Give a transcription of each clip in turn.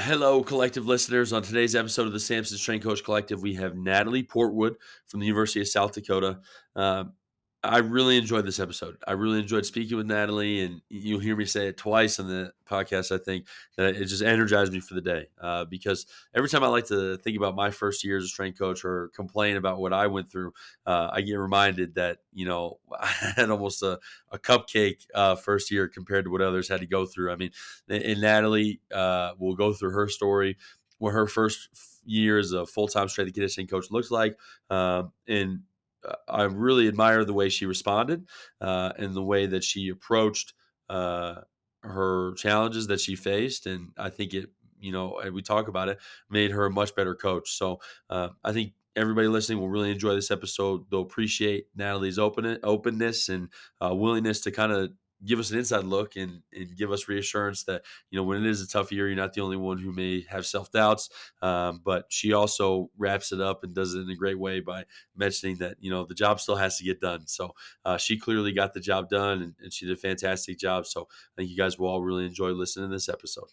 Hello, collective listeners. On today's episode of the Samson Strength Coach Collective, we have Natalie Portwood from the University of South Dakota. Uh, I really enjoyed this episode. I really enjoyed speaking with Natalie, and you'll hear me say it twice on the podcast. I think that it just energized me for the day because every time I like to think about my first year as a strength coach or complain about what I went through, I get reminded that I had almost a cupcake first year compared to what others had to go through. I mean, and Natalie will go through her story, what her first year as a full-time strength and conditioning coach looks like, and I really admire the way she responded and the way that she approached her challenges that she faced. And I think and we talk about it, made her a much better coach. So I think everybody listening will really enjoy this episode. They'll appreciate Natalie's openness and willingness to kind of give us an inside look and give us reassurance that, when it is a tough year, you're not the only one who may have self-doubts. But she also wraps it up and does it in a great way by mentioning that, the job still has to get done. So she clearly got the job done and she did a fantastic job. So I think you guys will all really enjoy listening to this episode.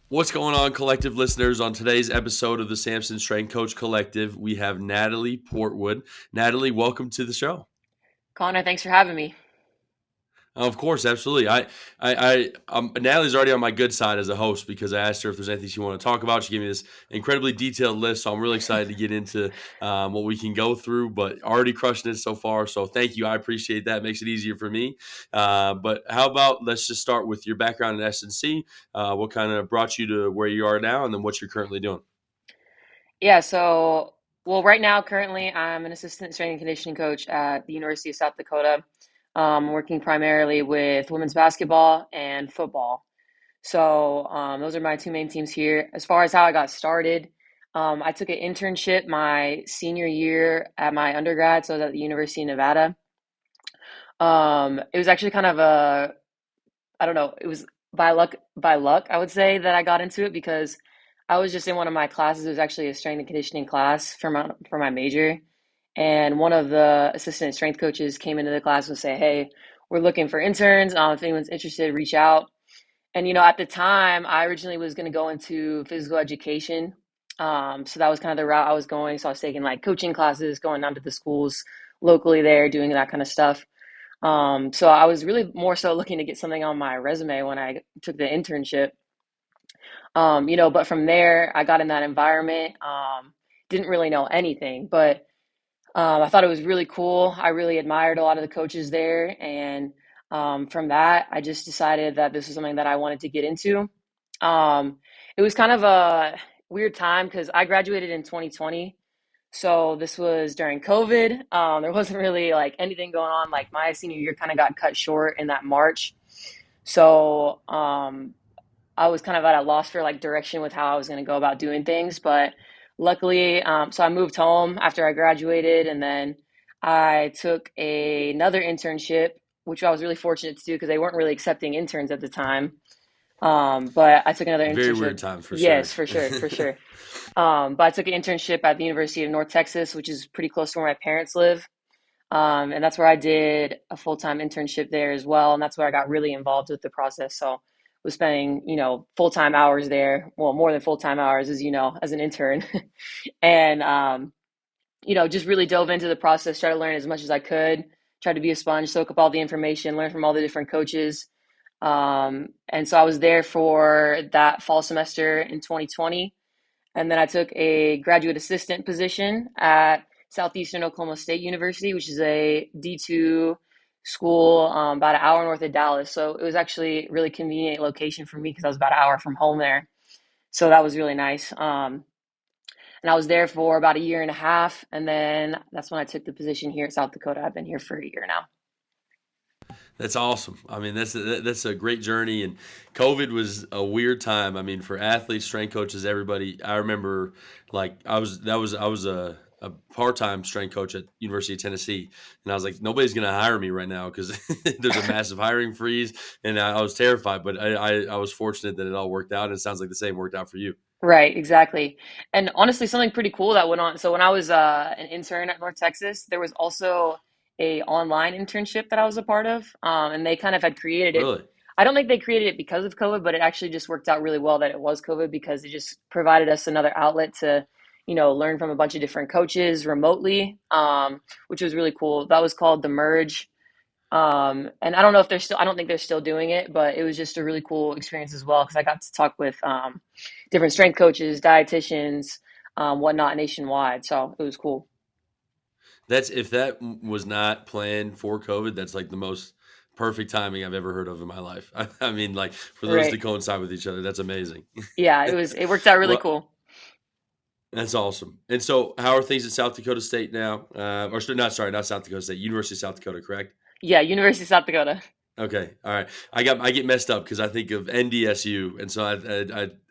What's going on, collective listeners? On today's episode of the Samson Strength Coach Collective, we have Natalie Portwood. Natalie, welcome to the show. Connor, thanks for having me. Of course, absolutely. Natalie's already on my good side as a host because I asked her if there's anything she wanted to talk about. She gave me this incredibly detailed list, so I'm really excited to get into what we can go through. But already crushing it so far, so thank you. I appreciate that. It makes it easier for me. But how about let's just start with your background in S&C. What kind of brought you to where you are now, and then what you're currently doing? Yeah, right now, currently, I'm an assistant strength and conditioning coach at the University of South Dakota, working primarily with women's basketball and football. Those are my two main teams here. As far as how I got started, I took an internship my senior year at my undergrad, so I was at the University of Nevada. It was actually kind of I don't know, it was by luck, I would say, that I got into it because I was just in one of my classes. It was actually a strength and conditioning class for my major. And one of the assistant strength coaches came into the class and say, "Hey, we're looking for interns. If anyone's interested, reach out." And at the time, I originally was going to go into physical education. So that was kind of the route I was going. So I was taking like coaching classes, going down to the schools locally there, doing that kind of stuff. So I was really more so looking to get something on my resume when I took the internship. But from there, I got in that environment. Didn't really know anything, but I thought it was really cool. I really admired a lot of the coaches there, and from that, I just decided that this was something that I wanted to get into. It was kind of a weird time because I graduated in 2020. So this was during COVID. There wasn't really like anything going on. Like my senior year kind of got cut short in that March. So I was kind of at a loss for like direction with how I was going to go about doing things. But luckily, so I moved home after I graduated, and then I took another internship, which I was really fortunate to do because they weren't really accepting interns at the time. But I took another Very internship. weird time for sure. Yes, for sure, for sure. But I took an internship at the University of North Texas, which is pretty close to where my parents live. And that's where I did a full-time internship there as well. And that's where I got really involved with the process. So I was spending, full-time hours there. Well, more than full-time hours, as an intern. And, just really dove into the process, tried to learn as much as I could, tried to be a sponge, soak up all the information, learn from all the different coaches. And so I was there for that fall semester in 2020. And then I took a graduate assistant position at Southeastern Oklahoma State University, which is a D2 school about an hour north of Dallas. So it was actually a really convenient location for me because I was about an hour from home there. So that was really nice. And I was there for about a year and a half. And then that's when I took the position here at South Dakota. I've been here for a year now. That's awesome. I mean, that's a great journey, and COVID was a weird time. I mean, for athletes, strength coaches, everybody. I remember, like, I was a part-time strength coach at University of Tennessee, and I was like, nobody's going to hire me right now because there's a massive hiring freeze, and I was terrified. But I was fortunate that it all worked out, and it sounds like the same worked out for you. Right, exactly. And honestly, something pretty cool that went on. So when I was an intern at North Texas, there was also a online internship that I was a part of, and they kind of had created it. Really? I don't think they created it because of COVID, but it actually just worked out really well that it was COVID because it just provided us another outlet to, learn from a bunch of different coaches remotely, which was really cool. That was called the Merge. And I don't know if they're still, I don't think they're still doing it, but it was just a really cool experience as well because I got to talk with different strength coaches, dietitians, whatnot nationwide. So it was cool. That's if that was not planned for COVID, that's like the most perfect timing I've ever heard of in my life. I mean, like for those to Right. coincide with each other, that's amazing. Yeah, it worked out really Well, cool. that's awesome. And so, how are things at South Dakota State now? Not sorry, not South Dakota State, University of South Dakota, correct? Yeah, University of South Dakota. Okay, all right. I get messed up because I think of NDSU, and so I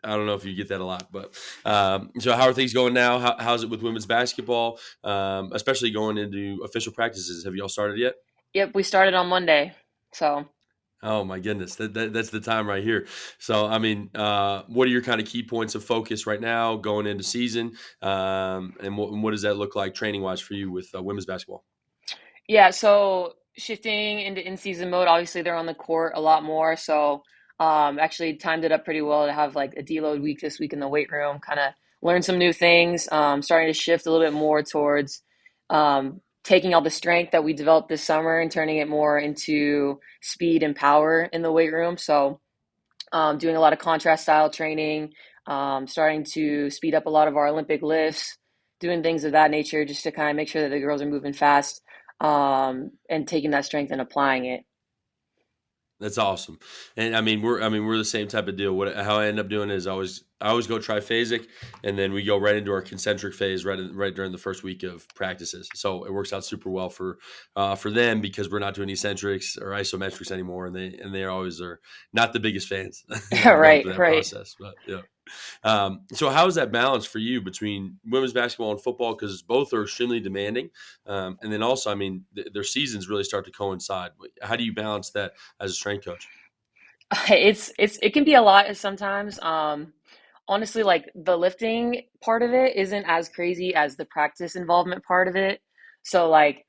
don't know if you get that a lot, but so how are things going now? How's it with women's basketball, especially going into official practices? Have you all started yet? Yep, we started on Monday. So Oh my goodness, that's the time right here. So, I mean, what are your kind of key points of focus right now going into season, and what does that look like training wise for you with women's basketball? yeah, so shifting into in-season mode, obviously they're on the court a lot more. So actually timed it up pretty well to have like a deload week this week in the weight room, kind of learn some new things, starting to shift a little bit more towards taking all the strength that we developed this summer and turning it more into speed and power in the weight room. So doing a lot of contrast style training, starting to speed up a lot of our Olympic lifts, doing things of that nature just to kind of make sure that the girls are moving fast, and taking that strength and applying it. That's awesome, and I mean we're the same type of deal. How I end up doing is I always go triphasic, and then we go right into our concentric phase right during the first week of practices. So it works out super well for them because we're not doing eccentrics or isometrics anymore, and they always are not the biggest fans of going Right, through that right. process. But yeah. So how is that balance for you between women's basketball and football? Because both are extremely demanding, and then also, I mean, their seasons really start to coincide. How do you balance that as a strength coach? It can be a lot sometimes. Honestly, like the lifting part of it isn't as crazy as the practice involvement part of it. So like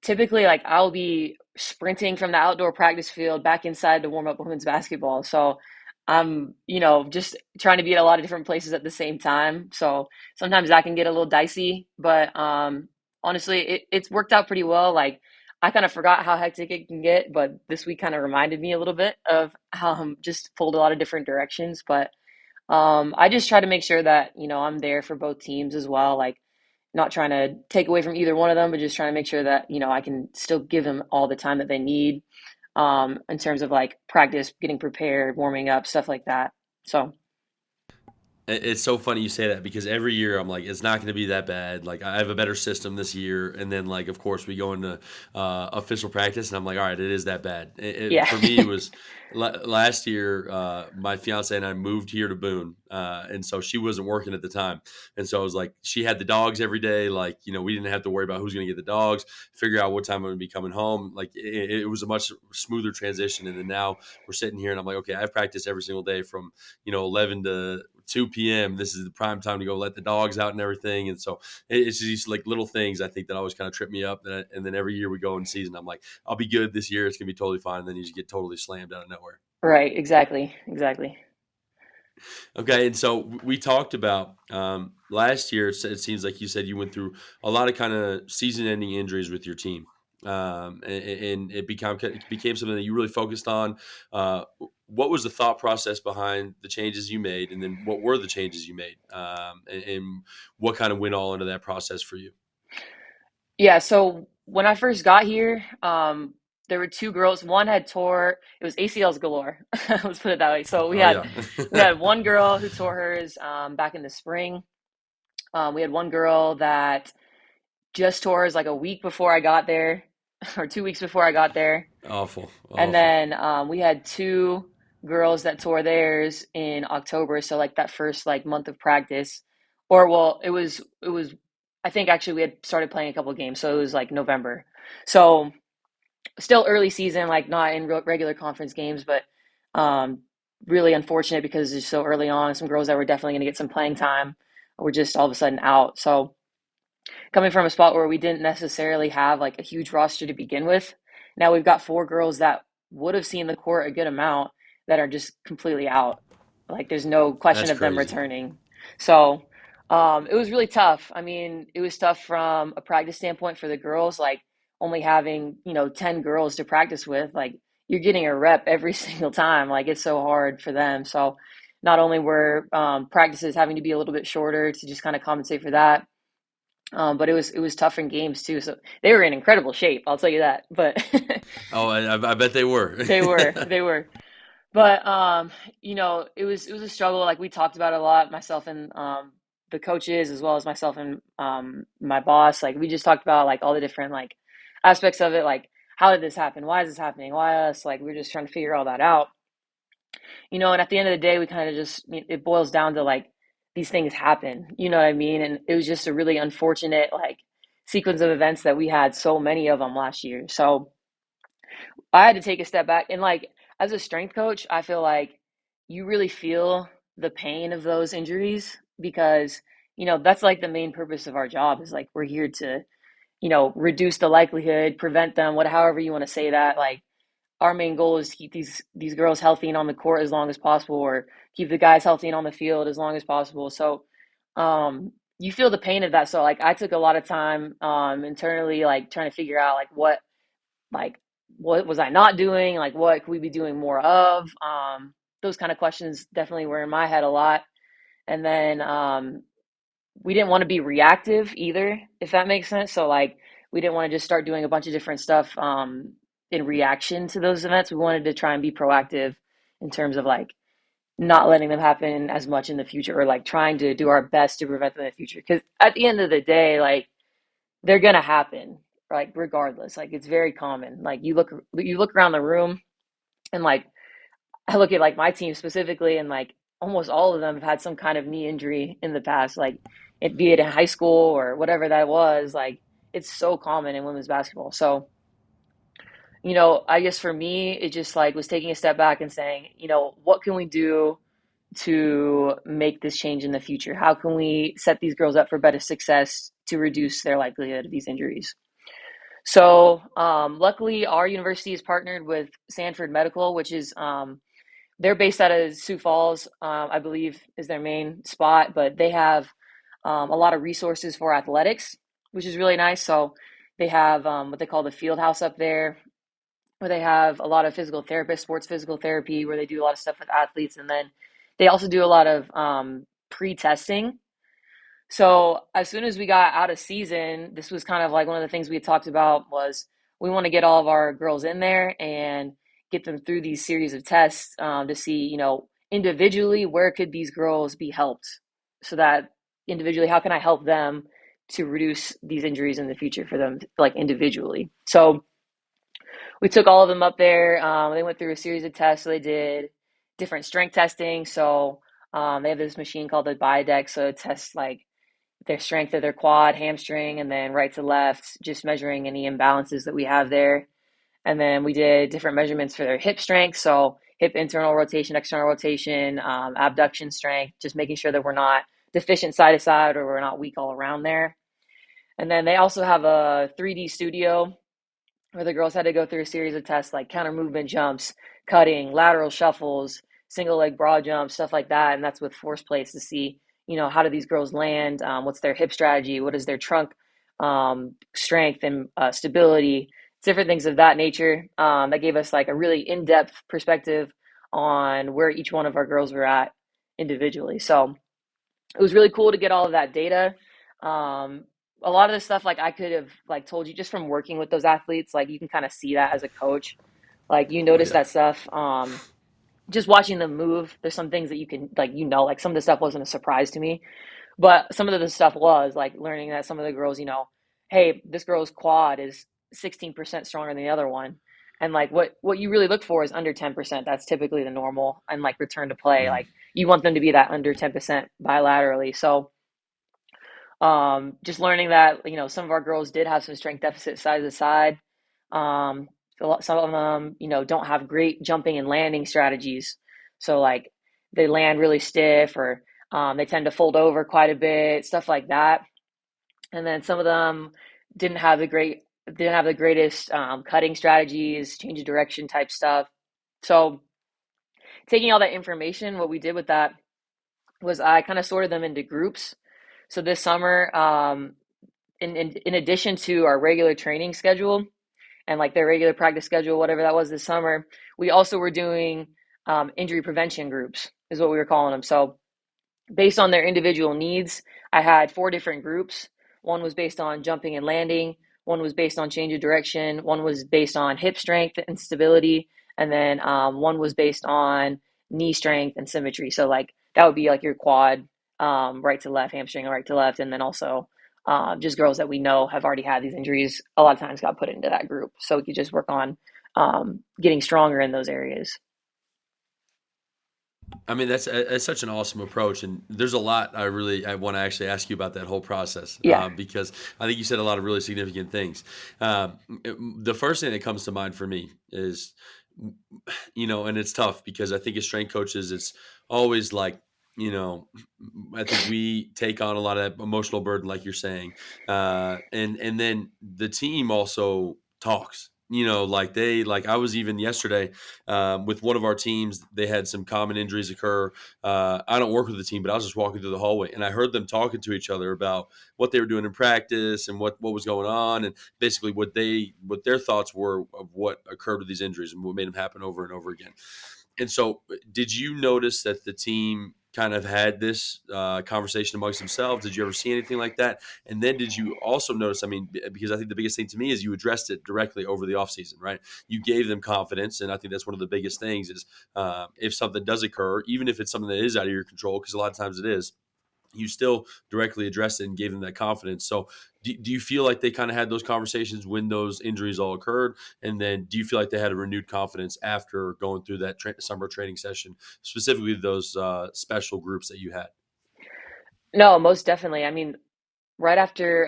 typically like I'll be sprinting from the outdoor practice field back inside to warm up women's basketball. So I'm, just trying to be at a lot of different places at the same time. So sometimes that can get a little dicey, but honestly, it's worked out pretty well. Like I kind of forgot how hectic it can get, but this week kind of reminded me a little bit of how I'm just pulled a lot of different directions. But I just try to make sure that, I'm there for both teams as well. Like not trying to take away from either one of them, but just trying to make sure that, I can still give them all the time that they need, in terms of like practice, getting prepared, warming up, stuff like that. So, It's so funny you say that because every year I'm like, it's not going to be that bad. Like I have a better system this year, and then like of course we go into official practice, and I'm like, all right, it is that bad. yeah. For me, it was last year. My fiance and I moved here to Boone, and so she wasn't working at the time, and so it was like she had the dogs every day. Like we didn't have to worry about who's going to get the dogs, figure out what time I'm going to be coming home. Like it was a much smoother transition, and then now we're sitting here, and I'm like, okay, I practice every single day from 11 to 2 p.m. This is the prime time to go let the dogs out and everything. And so it's just like little things I think that always kind of trip me up. And then every year we go in season, I'm like, I'll be good this year. It's going to be totally fine. And then you just get totally slammed out of nowhere. Right. Exactly. Exactly. Okay. And so we talked about last year, it seems like you said you went through a lot of kind of season ending injuries with your team. And it became something that you really focused on. What was the thought process behind the changes you made, and then what were the changes you made, and what kind of went all into that process for you? Yeah. So when I first got here, there were two girls. One had tore, it was ACLs galore. Let's put it that way. So we Oh had, yeah. we had one girl who tore hers, back in the spring. We had one girl that just tore hers like a week before I got there, or 2 weeks before I got there. Awful, And awful. then we had two girls that tore theirs in October, so like that first like month of practice, or well, it was. I think actually we had started playing a couple of games, so it was like November. So still early season, like not in regular conference games, but um, really unfortunate because it's so early on. Some girls that were definitely going to get some playing time were just all of a sudden out. So coming from a spot where we didn't necessarily have like a huge roster to begin with. Now we've got four girls that would have seen the court a good amount that are just completely out. Like there's no question That's of them crazy. returning. So it was really tough. I mean, it was tough from a practice standpoint for the girls, like only having, 10 girls to practice with. Like you're getting a rep every single time. Like it's so hard for them. So not only were practices having to be a little bit shorter to just kind of compensate for that, but it was tough in games too. So they were in incredible shape, I'll tell you that. But Oh, I bet they were. they were. But it was a struggle. Like we talked about it a lot, myself and the coaches, as well as myself and my boss. Like we just talked about like all the different like aspects of it. Like how did this happen? Why is this happening? Why us? Like we're just trying to figure all that out. And at the end of the day, we kind of just, it boils down to like these things happen, you know what I mean? And it was just a really unfortunate like sequence of events that we had so many of them last year. So I had to take a step back and like as a strength coach, I feel like you really feel the pain of those injuries because, that's like the main purpose of our job is like we're here to, reduce the likelihood, prevent them, however you want to say that. Like our main goal is to keep these girls healthy and on the court as long as possible, or keep the guys healthy and on the field as long as possible. So, you feel the pain of that. So, like, I took a lot of time internally, like trying to figure out like what was I not doing? Like, what could we be doing more of? Those kind of questions definitely were in my head a lot. And then we didn't want to be reactive either, if that makes sense. So like we didn't want to just start doing a bunch of different stuff in reaction to those events. We wanted to try and be proactive in terms of like not letting them happen as much in the future, or like trying to do our best to prevent them in the future. Because at the end of the day, like they're gonna happen, like regardless. Like it's very common. Like you look around the room and like I look at like my team specifically, and like almost all of them have had some kind of knee injury in the past, like it be it in high school or whatever that was. Like it's so common in women's basketball. So, I guess for me, it just like was taking a step back and saying, what can we do to make this change in the future? How can we set these girls up for better success to reduce their likelihood of these injuries? So, luckily, our university is partnered with Sanford Medical, which is they're based out of Sioux Falls, I believe, is their main spot, but they have a lot of resources for athletics, which is really nice. So they have what they call the field house up there, where they have a lot of physical therapists, sports physical therapy, where they do a lot of stuff with athletes. And then they also do a lot of pre testing. So as soon as we got out of season, this was kind of like one of the things we had talked about was we want to get all of our girls in there and get them through these series of tests to see, individually where could these girls be helped, so that individually how can I help them to reduce these injuries in the future for them, like individually. So we took all of them up there. They went through a series of tests. So they did different strength testing. So they have this machine called the Biodex. So it tests like their strength of their quad, hamstring, and then right to left, just measuring any imbalances that we have there. And then we did different measurements for their hip strength. So hip internal rotation, external rotation, abduction strength, just making sure that we're not deficient side to side or we're not weak all around there. And then they also have a 3D studio where the girls had to go through a series of tests like counter movement jumps, cutting, lateral shuffles, single leg broad jumps, stuff like that. And that's with force plates to see, how do these girls land? What's their hip strategy? What is their trunk strength and stability? Different things of that nature. That gave us like a really in depth perspective on where each one of our girls were at individually. So it was really cool to get all of that data. Um, a lot of the stuff like I could have like told you just from working with those athletes, like you can kind of see that as a coach, like you Oh notice yeah. that stuff. Just watching them move, there's some things that you can like, like some of the stuff wasn't a surprise to me, but some of the stuff was like learning that some of the girls, hey, this girl's quad is 16% stronger than the other one. And like what you really look for is under 10%. That's typically the normal, and like return to play. Mhm. Like you want them to be that under 10% bilaterally. So just learning that, some of our girls did have some strength deficit side to side. Um, some of them, don't have great jumping and landing strategies. So like they land really stiff, or they tend to fold over quite a bit, stuff like that. and then some of them didn't have the greatest cutting strategies, change of direction type stuff. So taking all that information, what we did with that was I kind of sorted them into groups. So this summer, in addition to our regular training schedule and like their regular practice schedule, whatever that was this summer, we also were doing injury prevention groups, is what we were calling them. So based on their individual needs, I had four different groups. One was based on jumping and landing, one was based on change of direction, one was based on hip strength and stability, and then one was based on knee strength and symmetry. So like that would be like your quad, right to left, hamstring right to left, and then also just girls that we know have already had these injuries. A lot of times got put into that group, so we could just work on getting stronger in those areas. I mean, that's such an awesome approach, and there's a lot I want to actually ask you about that whole process, Yeah. because I think you said a lot of really significant things. The first thing that comes to mind for me is, and it's tough because I think as strength coaches, it's always like, you know, I think we take on a lot of that emotional burden, like you're saying, and then the team also talks. Like I was even yesterday with one of our teams. They had some common injuries occur. I don't work with the team, but I was just walking through the hallway and I heard them talking to each other about what they were doing in practice and what was going on, and basically what their thoughts were of what occurred with these injuries and what made them happen over and over again. And so, did you notice that the team kind of had this conversation amongst themselves? Did you ever see anything like that? And then, did you also notice? I mean, because I think the biggest thing to me is you addressed it directly over the offseason, right? You gave them confidence, and I think that's one of the biggest things is if something does occur, even if it's something that is out of your control, because a lot of times it is, you still directly addressed it and gave them that confidence. So, do you feel like they kind of had those conversations when those injuries all occurred? And then do you feel like they had a renewed confidence after going through that summer training session, specifically those special groups that you had? No, most definitely. I mean, right after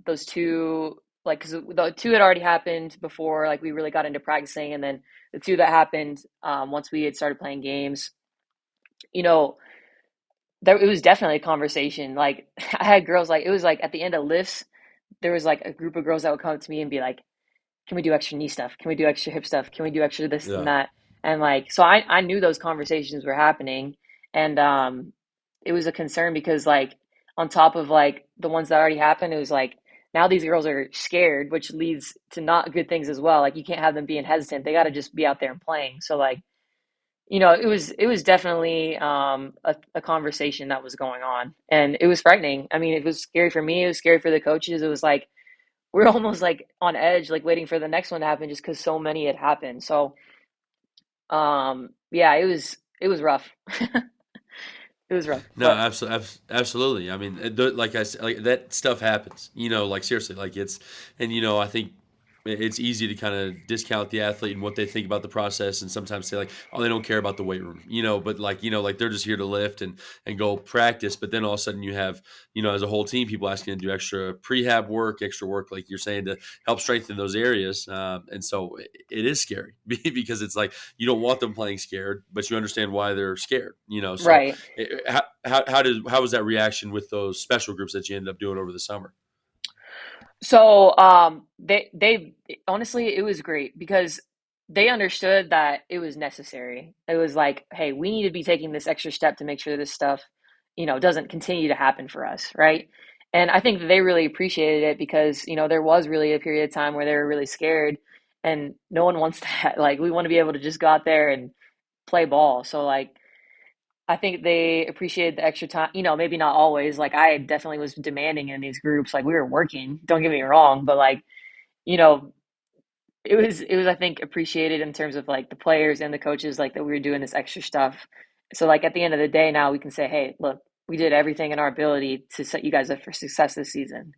those two, like, because the two had already happened before, like, we really got into practicing, and then the two that happened once we had started playing games, you know, there it was definitely a conversation. Like, I had girls like it was like at the end of lifts, there was like a group of girls that would come up to me and be like, can we do extra knee stuff? Can we do extra hip stuff? Can we do extra this and Yeah. that? And like, so I knew those conversations were happening. And it was a concern because like on top of like the ones that already happened, it was like now these girls are scared, which leads to not good things as well. Like you can't have them being hesitant. They got to just be out there and playing. So like, it was definitely a conversation that was going on, and it was frightening. I mean, it was scary for me. It was scary for the coaches. It was like we're almost like on edge, like waiting for the next one to happen, just because so many had happened. So, yeah, it was rough. It was rough, No, but absolutely. I mean, like I said, like that stuff happens. Like seriously, like it's, and I think it's easy to kind of discount the athlete and what they think about the process, and sometimes say like, oh, they don't care about the weight room, but like like they're just here to lift and go practice. But then all of a sudden you have as a whole team, people asking to do extra prehab work, extra work, like you're saying, to help strengthen those areas. And so it is scary because it's like you don't want them playing scared, but you understand why they're scared. So right. how was that reaction with those special groups that you ended up doing over the summer? So, they honestly, it was great because they understood that it was necessary. It was like, hey, we need to be taking this extra step to make sure this stuff, doesn't continue to happen for us, right? And I think that they really appreciated it because, there was really a period of time where they were really scared, and no one wants that. Like, we want to be able to just go out there and play ball. So, like, I think they appreciated the extra time. Maybe not always. Like I definitely was demanding in these groups. Like we were working. Don't get me wrong, but like you know, it was I think appreciated in terms of like the players and the coaches, like that we were doing this extra stuff. So like at the end of the day, now we can say, hey, look, we did everything in our ability to set you guys up for success this season.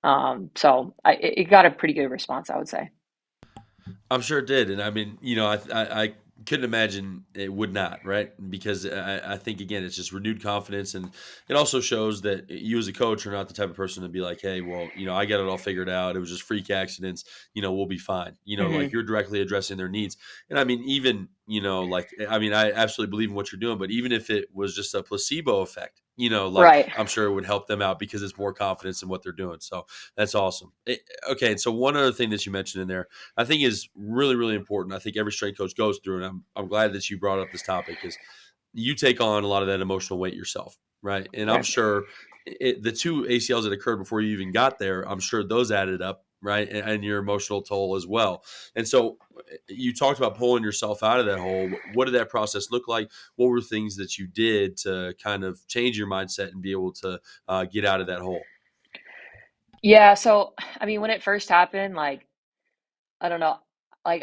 So it got a pretty good response, I would say. I'm sure it did, and I mean, I couldn't imagine it would not, right? Because I think again, it's just renewed confidence, and it also shows that you as a coach are not the type of person to be like, "Hey, well, I got it all figured out. It was just freak accidents. We'll be fine." Like Hmm. you're directly addressing their needs, and I mean, even like, I mean, I absolutely believe in what you're doing, but even if it was just a placebo effect, like, Right. I'm sure it would help them out because it's more confidence in what they're doing. So that's awesome. Okay. And so one other thing that you mentioned in there, I think is really, really important. I think every strength coach goes through, and I'm glad that you brought up this topic because you take on a lot of that emotional weight yourself, right? And I'm Right. sure the two ACLs that occurred before you even got there, I'm sure those added up, right? And your emotional toll as well. And so you talked about pulling yourself out of that hole. What did that process look like? What were things that you did to kind of change your mindset and be able to get out of that hole? Yeah, so I mean, when it first happened, like I don't know, like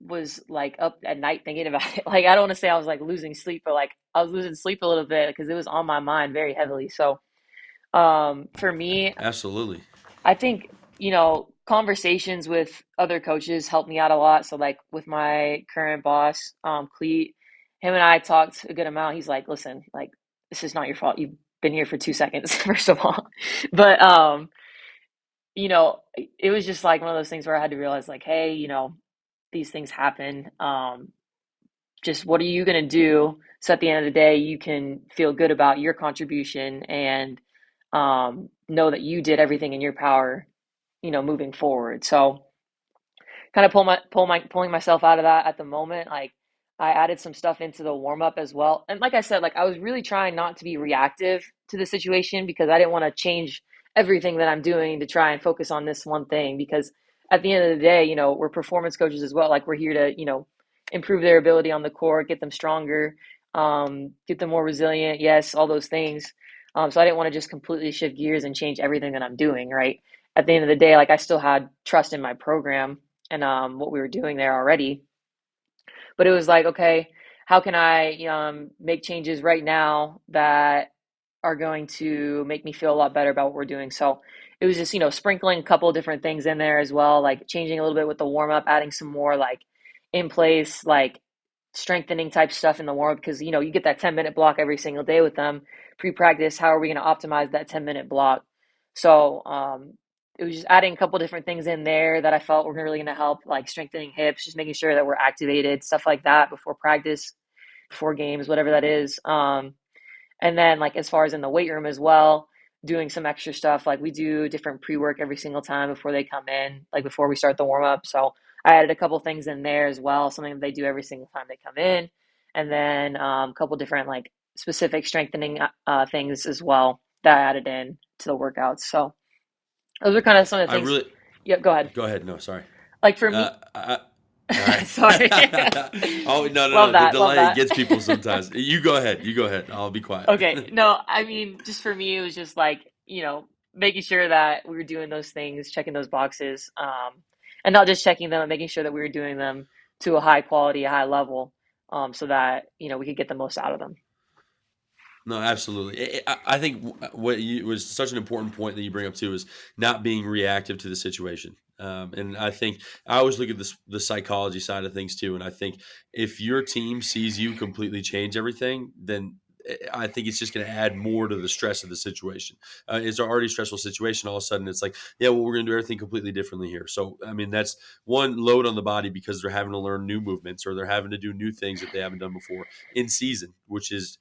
was like up at night thinking about it. Like I don't want to say I was like losing sleep, but like I was losing sleep a little bit because it was on my mind very heavily. So for me, Absolutely. I think, conversations with other coaches helped me out a lot. So like with my current boss, Cleet, him and I talked a good amount. He's like, listen, like this is not your fault. You've been here for 2 seconds, first of all. But it was just like one of those things where I had to realize like, hey, these things happen. Just what are you gonna do so at the end of the day you can feel good about your contribution and know that you did everything in your power, moving forward. So kind of pulling myself out of that at the moment. Like I added some stuff into the warm up as well. And like I said, like I was really trying not to be reactive to the situation because I didn't want to change everything that I'm doing to try and focus on this one thing because at the end of the day, we're performance coaches as well. Like we're here to, improve their ability on the court, get them stronger, get them more resilient. Yes, all those things. So I didn't want to just completely shift gears and change everything that I'm doing, right? At the end of the day, like I still had trust in my program and what we were doing there already. But it was like, okay, how can I make changes right now that are going to make me feel a lot better about what we're doing? So it was just, sprinkling a couple of different things in there as well, like changing a little bit with the warm up, adding some more like in place, like strengthening type stuff in the warm up because, you get that 10-minute block every single day with them pre practice. How are we going to optimize that 10-minute block? So, it was just adding a couple different things in there that I felt were really going to help, like strengthening hips, just making sure that we're activated, stuff like that before practice, before games, whatever that is. And then, like, as far as in the weight room as well, doing some extra stuff. Like, we do different pre work every single time before they come in, like before we start the warm up. So, I added a couple things in there as well, something that they do every single time they come in. And then a couple different, like, specific strengthening things as well that I added in to the workouts. So, those are kind of some of the I things. really Yep, go ahead. Go ahead. No, sorry. Like for Uh, me, I, all right. sorry. Oh, no, no, Love no. The that. Love delay that. gets people sometimes. You go ahead. You go ahead. I'll be quiet. Okay. No, I mean, just for me, it was just like, making sure that we were doing those things, checking those boxes, and not just checking them, and making sure that we were doing them to a high quality, a high level, so that, we could get the most out of them. No, absolutely. I think what you was such an important point that you bring up too is not being reactive to the situation. And I think I always look at the psychology side of things too. And I think if your team sees you completely change everything, then I think it's just going to add more to the stress of the situation. It's an already stressful situation. All of a sudden, it's like, yeah, well, we're going to do everything completely differently here. So, I mean, that's one load on the body because they're having to learn new movements or they're having to do new things that they haven't done before in season, which is,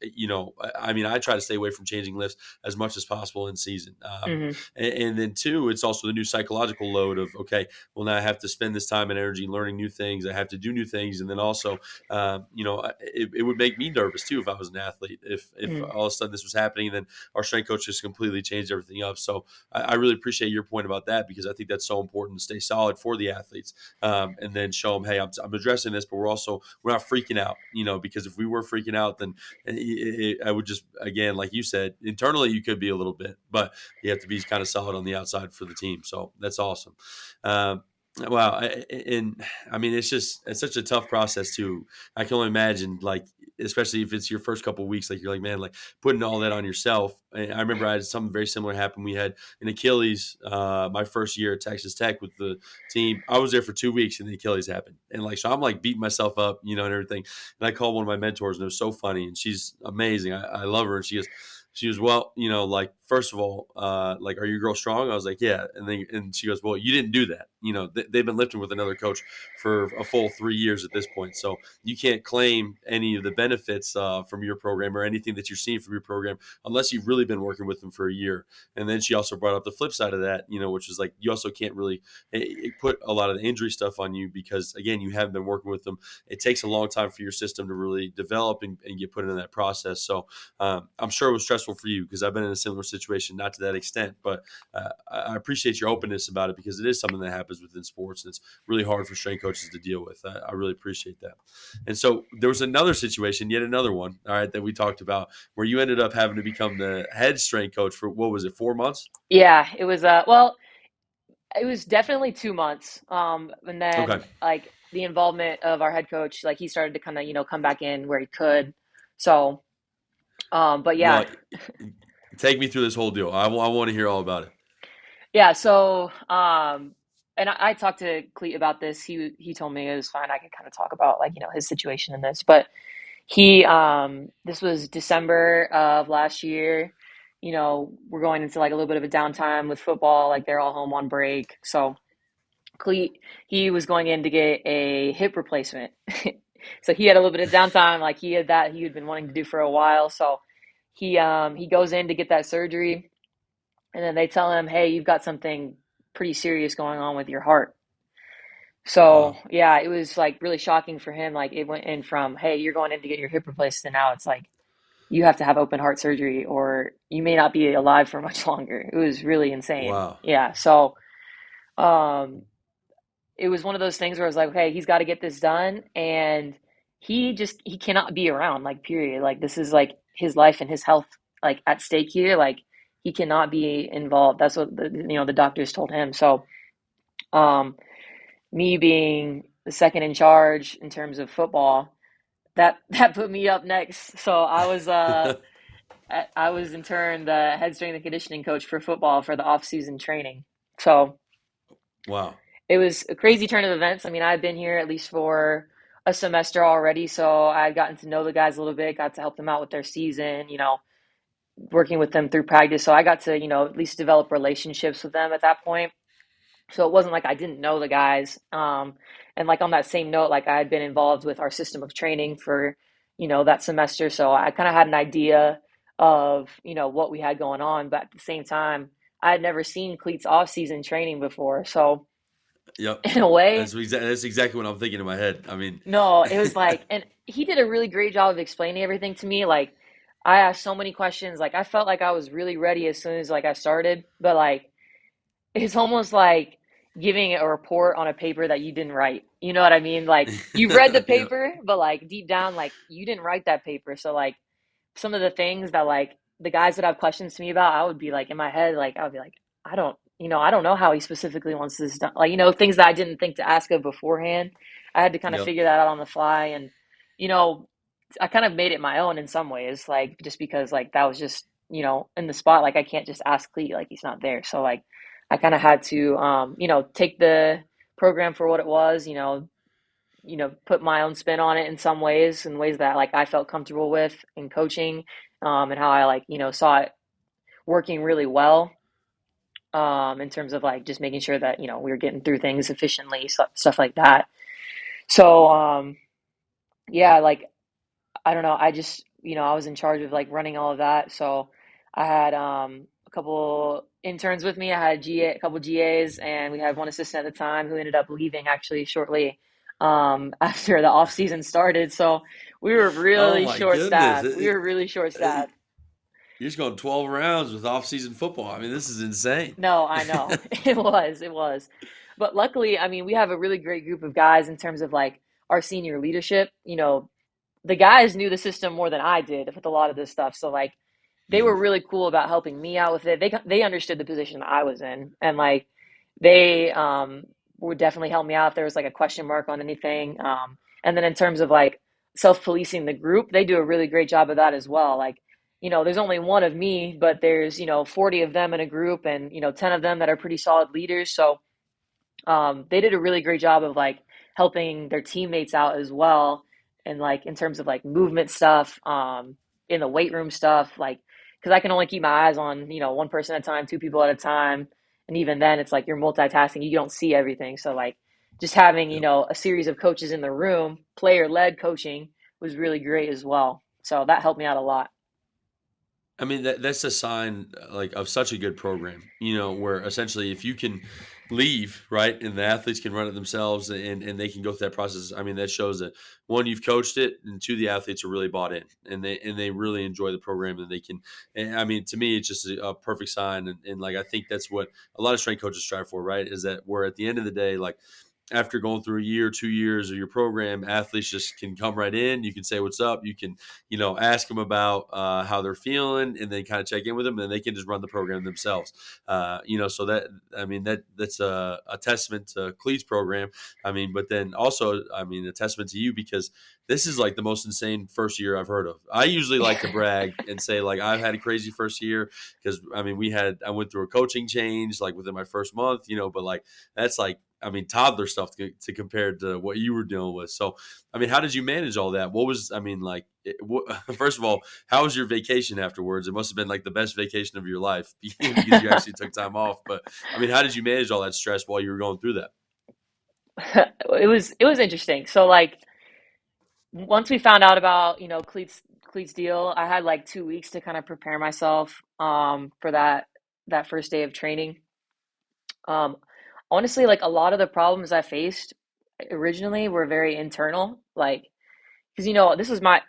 I mean, I try to stay away from changing lifts as much as possible in season. Hmm. And then two, it's also the new psychological load of, okay, well, now I have to spend this time and energy learning new things. I have to do new things. And then also, it would make me nervous too if I was an athlete. If Hmm. all of a sudden this was happening, and then our strength coach just completely changed everything up. So I really appreciate your point about that because I think that's so important to stay solid for the athletes, and then show them, hey, I'm addressing this, but we're not freaking out, because if we were freaking out, then I would just, again, like you said, internally you could be a little bit, but you have to be kind of solid on the outside for the team. So that's awesome. Um, Wow, and I mean, it's such a tough process too. I can only imagine, like, especially if it's your first couple of weeks, like you're like, man, like putting all that on yourself. And I remember I had something very similar happen. We had an Achilles, my first year at Texas Tech with the team. I was there for 2 weeks, and the Achilles happened, and like, so I'm like beating myself up, and everything. And I called one of my mentors, and it was so funny, and she's amazing. I love her, and she was, well, like, first of all, like, are your girls strong? I was like, yeah. And she goes, well, you didn't do that. they've been lifting with another coach for a full 3 years at this point. So you can't claim any of the benefits from your program or anything that you're seeing from your program unless you've really been working with them for a year. And then she also brought up the flip side of that, which is like you also can't really put a lot of the injury stuff on you because, again, you haven't been working with them. It takes a long time for your system to really develop and get put into that process. So I'm sure it was stressful for you because I've been in a similar situation, not to that extent, but I appreciate your openness about it because it is something that happens within sports and it's really hard for strength coaches to deal with. I really appreciate that. And so there was another situation, yet another one, all right, that we talked about where you ended up having to become the head strength coach for, what was it, 4 months? Yeah, it was well, it was definitely 2 months. And Okay. then like the involvement of our head coach, like he started to kind of, come back in where he could. So, but yeah, Well, take me through this whole deal. I want to hear all about it. yeah. So, and I talked to Cleet about this. He told me it was fine. I could kind of talk about like, his situation in this, but this was December of last year. We're going into like a little bit of a downtime with football, like they're all home on break. So Cleat, he was going in to get a hip replacement. So he had a little bit of downtime, like he had been wanting to do for a while. So he goes in to get that surgery, and then they tell him, "Hey, you've got something pretty serious going on with your heart." So Wow. yeah, it was like really shocking for him. Like it went in from, "Hey, you're going in to get your hip replaced," and now it's like you have to have open heart surgery, or you may not be alive for much longer. It was really insane. Wow. Yeah. So um, it was one of those things where I was like, okay, he's got to get this done, and he cannot be around, like, period. Like this is like his life and his health like at stake here. Like he cannot be involved. That's what the doctors told him. So um me being the second in charge in terms of football, that put me up next. So I was in turn the head strength and conditioning coach for football for the off season training. So Wow. it was a crazy turn of events. I mean, I've been here at least for a semester already, so I'd gotten to know the guys a little bit, got to help them out with their season, working with them through practice. So I got to, at least develop relationships with them at that point. So it wasn't like I didn't know the guys. And like on that same note, like I had been involved with our system of training for, that semester. So I kind of had an idea of, what we had going on. But at the same time, I had never seen cleats off season training before. So Yep. in a way, That's exactly what I'm thinking in my head. I mean, no, it was like, and he did a really great job of explaining everything to me. Like, I asked so many questions. Like, I felt like I was really ready as soon as like I started, but like, it's almost like giving a report on a paper that you didn't write. You know what I mean? Like, you read the yep. paper, but like deep down, like you didn't write that paper. So like, some of the things that like the guys would have questions to me about, I would be like in my head, like I would be like, I don't know how he specifically wants this done. Like, things that I didn't think to ask of beforehand. I had to kind of Yep. figure that out on the fly, and you know, I kind of made it my own in some ways, like just because like that was just in the spot. Like I can't just ask Clee, like he's not there. So like I kind of had to take the program for what it was. Put my own spin on it in some ways, in ways that like I felt comfortable with in coaching, and how I like saw it working really well, in terms of like just making sure that we were getting through things efficiently, stuff like that. So yeah, like I don't know, I just I was in charge of like running all of that. So I had a couple interns with me. I had a couple GAs, and we had one assistant at the time who ended up leaving actually shortly after the off season started. So we were Oh really my short goodness. staffed. We were really short It- staffed. you're just going 12 rounds with off-season football. I mean, this is insane. No, I know. It was. But luckily, I mean, we have a really great group of guys in terms of like our senior leadership. The guys knew the system more than I did with a lot of this stuff. So like they were Mm, really cool about helping me out with it. They understood the position that I was in, and like they would definitely help me out if there was like a question mark on anything. And then in terms of like self-policing the group, they do a really great job of that as well. Like, there's only one of me, but there's 40 of them in a group, and 10 of them that are pretty solid leaders. So they did a really great job of like helping their teammates out as well, and like in terms of like movement stuff, in the weight room stuff, like because I can only keep my eyes on one person at a time, two people at a time, And even then, it's like you're multitasking, you don't see everything. So like just having, Yep. a series of coaches in the room, player led coaching was really great as well. So that helped me out a lot. I mean, that's a sign like of such a good program, where essentially if you can leave, right, and the athletes can run it themselves and they can go through that process. I mean, that shows that one, you've coached it, and two, the athletes are really bought in and they really enjoy the program and they can. And I mean, to me, it's just a perfect sign, and like I think that's what a lot of strength coaches strive for, right? Is that we're at the end of the day, like after going through a year, 2 years of your program, athletes just can come right in. You can say what's up. You can, ask them about how they're feeling, and then kind of check in with them, and they can just run the program themselves. So that I mean that's a testament to Cleat's program. I mean, but then also, I mean, a testament to you because this is like the most insane first year I've heard of. I usually like to brag and say like I've had a crazy first year because I mean I went through a coaching change like within my first month, but like that's like I mean, toddler stuff to compare to what you were dealing with. So, I mean, how did you manage all that? What was, I mean, like, first of all, how was your vacation afterwards? It must have been like the best vacation of your life because you actually took time off. But I mean, how did you manage all that stress while you were going through that? It was interesting. So like once we found out about, Cleats deal, I had like 2 weeks to kind of prepare myself for that first day of training. Um, Honestly, like a lot of the problems I faced originally were very internal, like because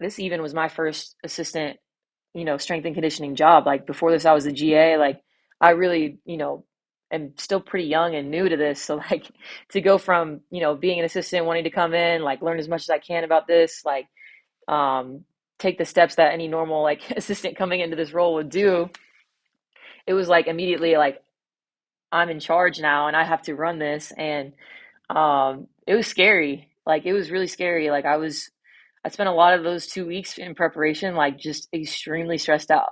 this even was my first assistant, strength and conditioning job. Like before this, I was a GA. Like I really, am still pretty young and new to this. So like to go from, being an assistant, wanting to come in, like learn as much as I can about this, like um, take the steps that any normal like assistant coming into this role would do. It was like immediately like I'm in charge now and I have to run this, and it was scary. Like it was really scary. Like I spent a lot of those 2 weeks in preparation, like just extremely stressed out.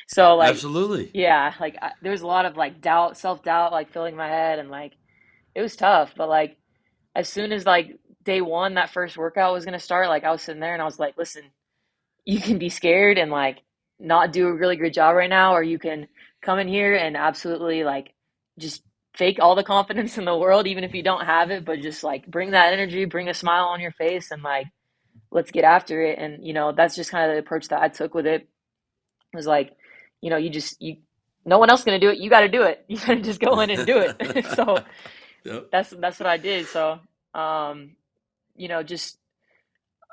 So like, Absolutely. yeah, like there was a lot of like doubt, self doubt, like filling my head, and like it was tough. But like as soon as like day one, that first workout was gonna start, like I was sitting there and I was like, listen, you can be scared and like not do a really good job right now, or you can come in here and absolutely like just fake all the confidence in the world, even if you don't have it, but just like bring that energy, bring a smile on your face, and like let's get after it. And that's just kind of the approach that I took with it. It was like, you no one else is gonna do it. You got to do it. You got to just go in and do it. So Yep. that's what I did. So um, just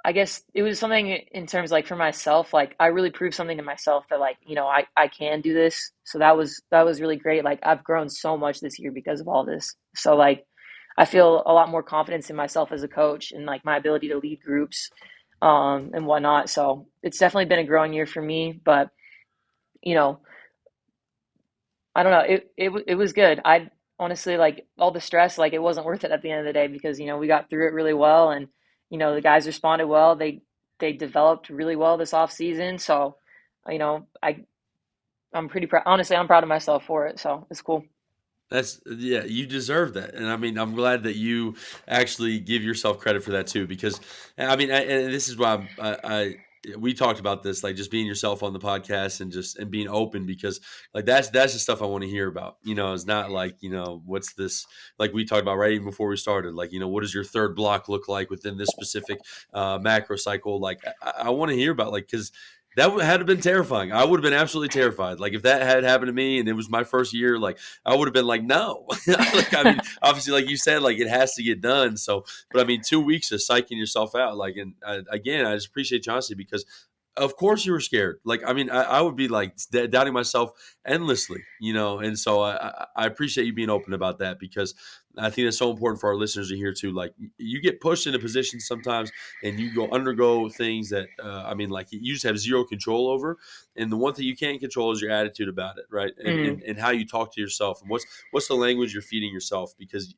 I guess it was something in terms like for myself, like I really proved something to myself that like, I can do this. So that was really great. Like I've grown so much this year because of all this. So like I feel a lot more confidence in myself as a coach and like my ability to lead groups and whatnot. So it's definitely been a growing year for me, but you know, I don't know. It was good. I honestly like all the stress, like it wasn't worth it at the end of the day because we got through it really well, and the guys responded well. They developed really well this off season, so I'm pretty proud. Honestly, I'm proud of myself for it. So it's cool. That's yeah, you deserve that, and I mean, I'm glad that you actually give yourself credit for that too, because I mean, and this is why we talked about this, like just being yourself on the podcast and just and being open, because like that's the stuff I want to hear about. It's not like what's this like we talked about right even before we started, like what does your third block look like within this specific macro cycle? Like I want to hear about like because that would had been terrifying. I would have been absolutely terrified. Like if that had happened to me and it was my first year, like I would have been like, no. Like I mean, obviously, like you said, like it has to get done. So, but I mean, 2 weeks of psyching yourself out, like, and again, I just appreciate your honesty because of course you were scared. Like, I mean, I would be like doubting myself endlessly, and so I appreciate you being open about that because I think that's so important for our listeners to hear too. Like, you get pushed into positions sometimes, and you go undergo things that I mean, like you just have zero control over. And the one thing you can't control is your attitude about it, right? And Mm, and how you talk to yourself, and what's the language you're feeding yourself. Because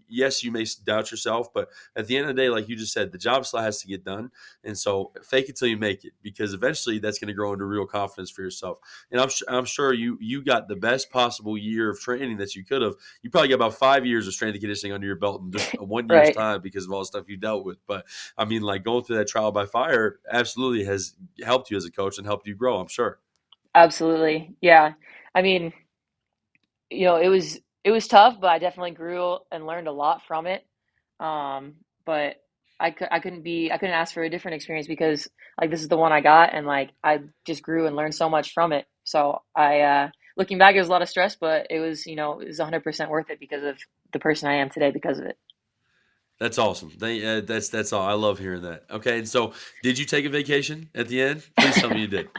yes, you may doubt yourself, but at the end of the day, like you just said, the job still has to get done. And so fake it till you make it, because eventually that's going to grow into real confidence for yourself. And I'm sure you got the best possible year of training that you could have. You probably got about 5 years of strength and conditioning under your belt in just a 1 year's right. time because of all the stuff you dealt with. But I mean, like going through that trial by fire absolutely has helped you as a coach and helped you grow, I'm sure. Absolutely. Yeah. I mean, it was tough, but I definitely grew and learned a lot from it. But I couldn't ask for a different experience because like this is the one I got, and like I just grew and learned so much from it. So looking back, it was a lot of stress, but it was 100% worth it because of the person I am today because of it. That's awesome. That's all. I love hearing that. Okay, and so did you take a vacation at the end? Please tell me you did.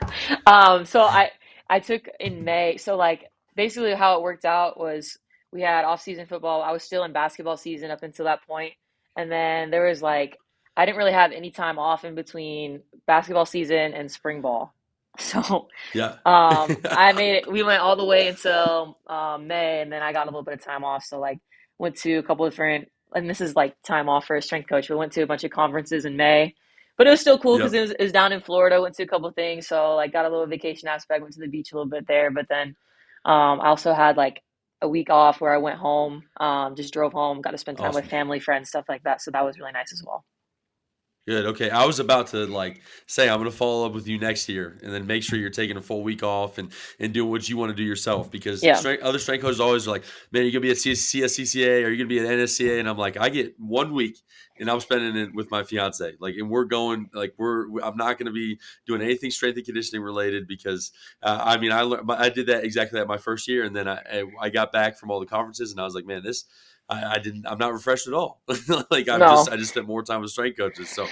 So I took in May. So like basically how it worked out was we had off-season football. I was still in basketball season up until that point, and then there was like I didn't really have any time off in between basketball season and spring ball. So Yeah. I made it. We went all the way until May, and then I got a little bit of time off. So like went to a couple different, and this is like time off for a strength coach. We went to a bunch of conferences in May, but it was still cool because Yep. it was down in Florida. Went to a couple of things, so like got a little vacation aspect. Went to the beach a little bit there, but then I also had like a week off where I went home, just drove home, got to spend time with Awesome. family, friends, stuff like that. So that was really nice as well. Good. Okay. I was about to like say I'm going to follow up with you next year, and then make sure you're taking a full week off and doing what you want to do yourself. Because Yeah, other strength coaches always are like, man, you're gonna be at CSCCA or you're gonna be at NSCA, and I'm like, I get 1 week, and I'm spending it with my fiance. Like, and we're going like I'm not gonna be doing anything strength and conditioning related because I mean I did that exactly that my first year, and then I got back from all the conferences, and I was like, man, this. I didn't. I'm not refreshed at all. Like no, I just spent more time with strength coaches. So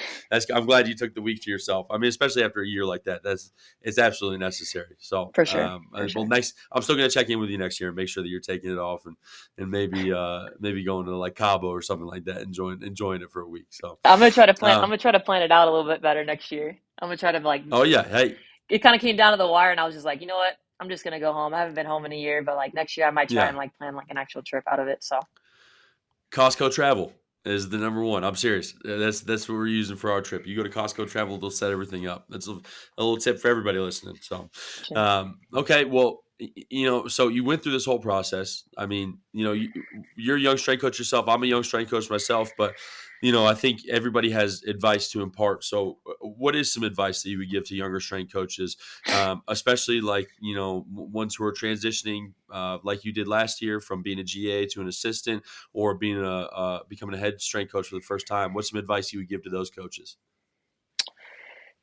I'm glad you took the week to yourself. I mean, especially after a year like that, it's absolutely necessary. So, for sure, for well, sure. next, I'm still going to check in with you next year and make sure that you're taking it off and maybe going to like Cabo or something like that, enjoying it for a week. So, I'm um, gonna try to plan it out a little bit better next year. I'm gonna try to like oh yeah, hey, it kind of came down to the wire, and I was just like, you know what? I'm just gonna go home. I haven't been home in a year, but like next year I might try yeah, and like plan like an actual trip out of it. So Costco Travel is the number one. I'm serious. That's what we're using for our trip. You go to Costco Travel, they'll set everything up. That's a little tip for everybody listening. So, sure. okay, well, so you went through this whole process. I mean, you're a young strength coach yourself. I'm a young strength coach myself, but I think everybody has advice to impart. So, what is some advice that you would give to younger strength coaches, especially like ones who are transitioning, like you did last year, from being a GA to an assistant, or being becoming a head strength coach for the first time? What's some advice you would give to those coaches?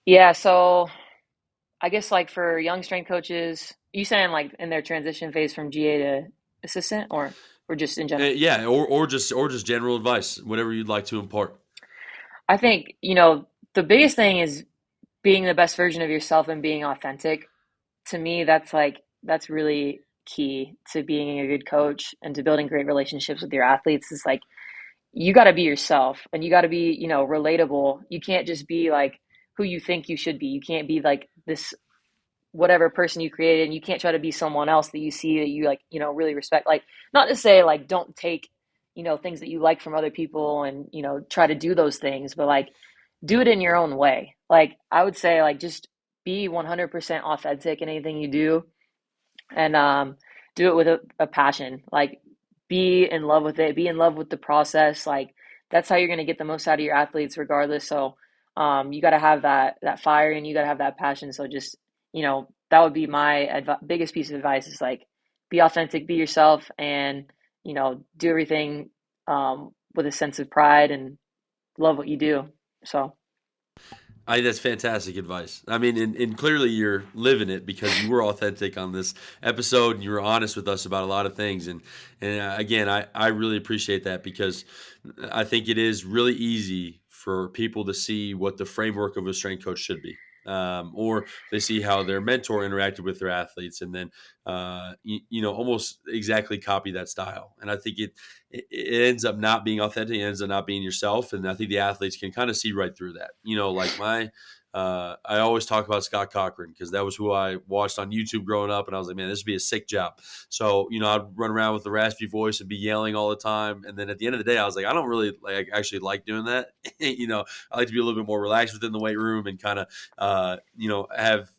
Yeah, so I guess like for young strength coaches, you saying like in their transition phase from GA to assistant, or just in general? Yeah, or just general advice, whatever you'd like to impart. I think the biggest thing is being the best version of yourself and being authentic. To me, that's really key to being a good coach and to building great relationships with your athletes. Is like you got to be yourself and you got to be relatable. You can't just be like who you think you should be. You can't be like this whatever person you created, and you can't try to be someone else that you see that you like really respect. Like, not to say like don't take things that you like from other people and try to do those things, but like do it in your own way. Like, I would say like just be 100% authentic in anything you do, and do it with a passion. Like, be in love with it. Be in love with the process. Like, that's how you're going to get the most out of your athletes, regardless. So, you got to have that fire, and you got to have that passion. So, just that would be my biggest piece of advice: is like be authentic, be yourself, and do everything with a sense of pride and love what you do. So, I think that's fantastic advice. I mean, and clearly you're living it because you were authentic on this episode and you were honest with us about a lot of things. And again, I really appreciate that because I think it is really easy for people to see what the framework of a strength coach should be. Or they see how their mentor interacted with their athletes, and then almost exactly copy that style. And I think it ends up not being authentic. It ends up not being yourself. And I think the athletes can kind of see right through that. Like I always talk about Scott Cochran because that was who I watched on YouTube growing up. And I was like, man, this would be a sick job. So, I'd run around with a raspy voice and be yelling all the time. And then at the end of the day, I was like, I don't really actually like doing that. I like to be a little bit more relaxed within the weight room and kind of, have,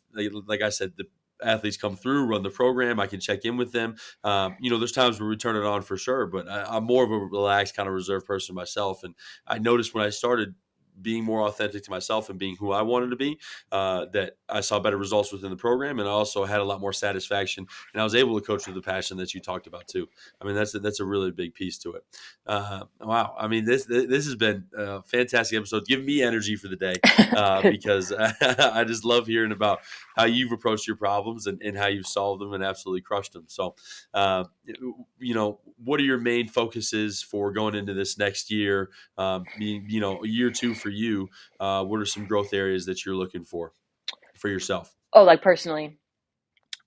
like I said, the athletes come through, run the program. I can check in with them. There's times where we turn it on for sure, but I'm more of a relaxed, kind of reserved person myself. And I noticed when I started being more authentic to myself and being who I wanted to be, that I saw better results within the program, and I also had a lot more satisfaction, and I was able to coach with the passion that you talked about too. I mean, that's a really big piece to it. Wow, I mean, this has been a fantastic episode. Give me energy for the day, Good. because I just love hearing about how you've approached your problems, and how you've solved them and absolutely crushed them. So, uh, what are your main focuses for going into this next year? Being, year two for you, what are some growth areas that you're looking for yourself? Oh, like personally.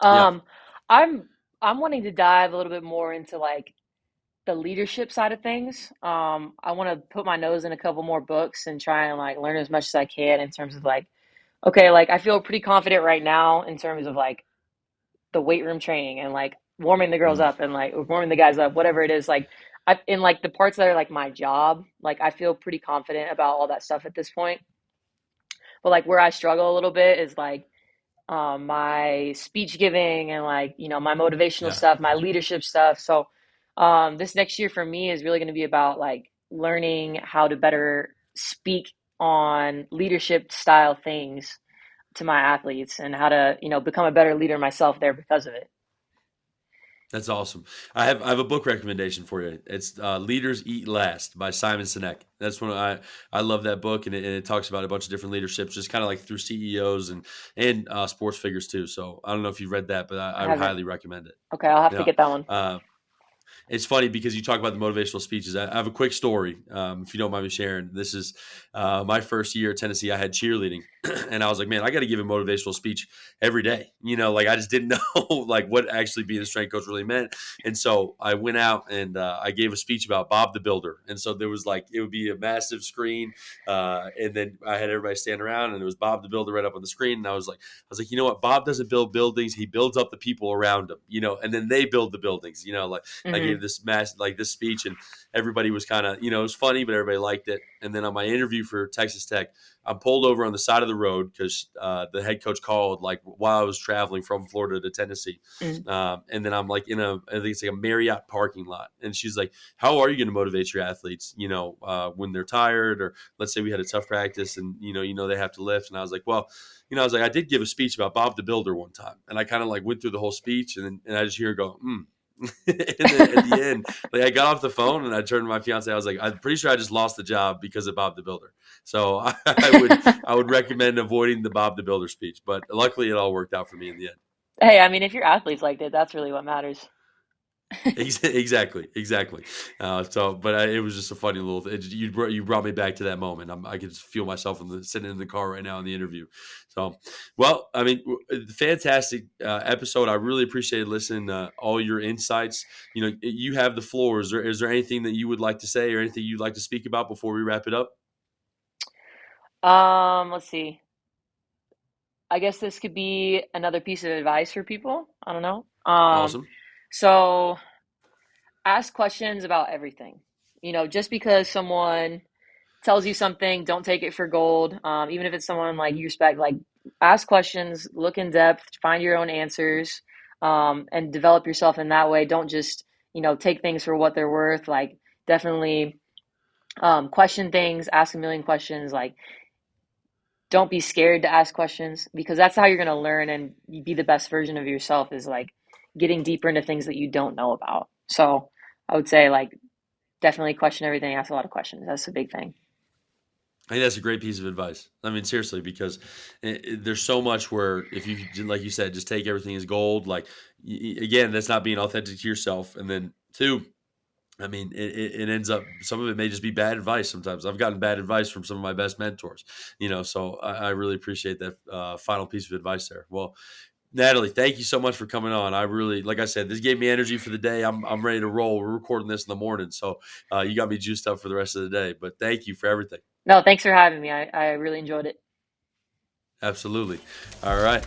Yeah. Um, I'm I'm wanting to dive a little bit more into like the leadership side of things. I want to put my nose in a couple more books and try and like learn as much as I can in terms of like, okay, like I feel pretty confident right now in terms of like the weight room training and like warming the girls Mm, up and like warming the guys up, whatever it is. Like in like the parts that are like my job, like I feel pretty confident about all that stuff at this point. But like where I struggle a little bit is like my speech giving and like my motivational yeah. stuff, my leadership stuff. So this next year for me is really going to be about like learning how to better speak on leadership style things to my athletes and how to become a better leader myself there because of it. That's awesome. I have a book recommendation for you. It's "Leaders Eat Last" by Simon Sinek. That's one I love that book, and it talks about a bunch of different leaderships, just kind of like through CEOs and sports figures too. So I don't know if you've read that, but I I would haven't. highly recommend it. Okay, I'll have to Yeah. get that one. It's funny because you talk about the motivational speeches. I have a quick story, if you don't mind me sharing. This is my first year at Tennessee. I had cheerleading, and I was like, man, I got to give a motivational speech every day. Like I just didn't know like what actually being a strength coach really meant. And so I went out and I gave a speech about Bob the Builder. And so there was like it would be a massive screen, and then I had everybody stand around, and it was Bob the Builder right up on the screen. And I was like, you know what? Bob doesn't build buildings; he builds up the people around him. And then they build the buildings. Like I Hmm. gave this speech, and everybody was kind of, it was funny, but everybody liked it. And then on my interview for Texas Tech, I'm pulled over on the side of the road because the head coach called like while I was traveling from Florida to Tennessee. Hmm. And then I'm like I think it's like a Marriott parking lot. And she's like, how are you going to motivate your athletes, when they're tired, or let's say we had a tough practice and, they have to lift. And I was like, well, I was like, I did give a speech about Bob the Builder one time. And I kind of like went through the whole speech, and I just hear her go, and then at the end, like I got off the phone and I turned to my fiance. I was like, I'm pretty sure I just lost the job because of Bob the Builder. So I would recommend avoiding the Bob the Builder speech. But luckily, it all worked out for me in the end. Hey, I mean, if your athletes liked it, that's really what matters. Exactly, exactly. But it was just a funny little. You brought me back to that moment. I could feel myself sitting in the car right now in the interview. So, well, I mean, fantastic episode. I really appreciated listening to all your insights. You have the floor. Is there anything that you would like to say, or anything you'd like to speak about before we wrap it up? Let's see. I guess this could be another piece of advice for people. I don't know. Awesome. So ask questions about everything. Just because someone tells you something, don't take it for gold. Even if it's someone like you respect, like ask questions, look in depth, find your own answers, and develop yourself in that way. Don't just, take things for what they're worth. Like definitely question things, ask a million questions. Like don't be scared to ask questions because that's how you're going to learn and be the best version of yourself is like getting deeper into things that you don't know about. So I would say like definitely question everything, ask a lot of questions. That's a big thing. I think that's a great piece of advice. I mean, seriously, because there's so much where if you, like you said, just take everything as gold. Like again, that's not being authentic to yourself. And then two, I mean, it ends up, some of it may just be bad advice sometimes. I've gotten bad advice from some of my best mentors, so I really appreciate that final piece of advice there. Well, Natalie, thank you so much for coming on. I really, like I said, this gave me energy for the day. I'm ready to roll. We're recording this in the morning, so you got me juiced up for the rest of the day. But thank you for everything. No, thanks for having me. I really enjoyed it. Absolutely. All right.